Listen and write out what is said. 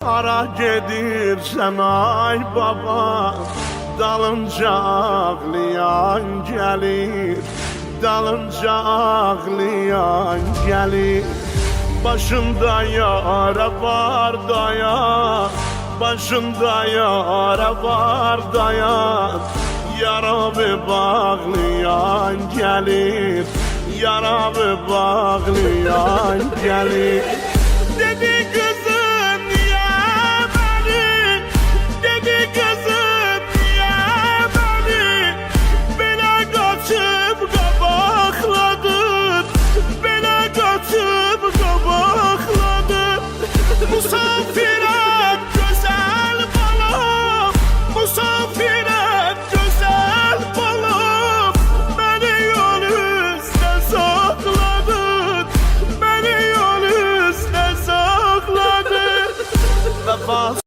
Ara gedirsen ay baba, dalınca ağlayan gelir, dalınca ağlayan gelir. Başında yara var dayan, başında yara var dayan. Yaramı bağlayan gelir, yaramı bağlayan gelir. Dedi kızım niye beni, dedi kızım niye beni böyle kaçıp kabakladın, böyle kaçıp kabakladın. Musafirem güzel balım, musafirem güzel balım. Beni yol üstüne sakladın, beni yol üstüne sakladın. Vefasız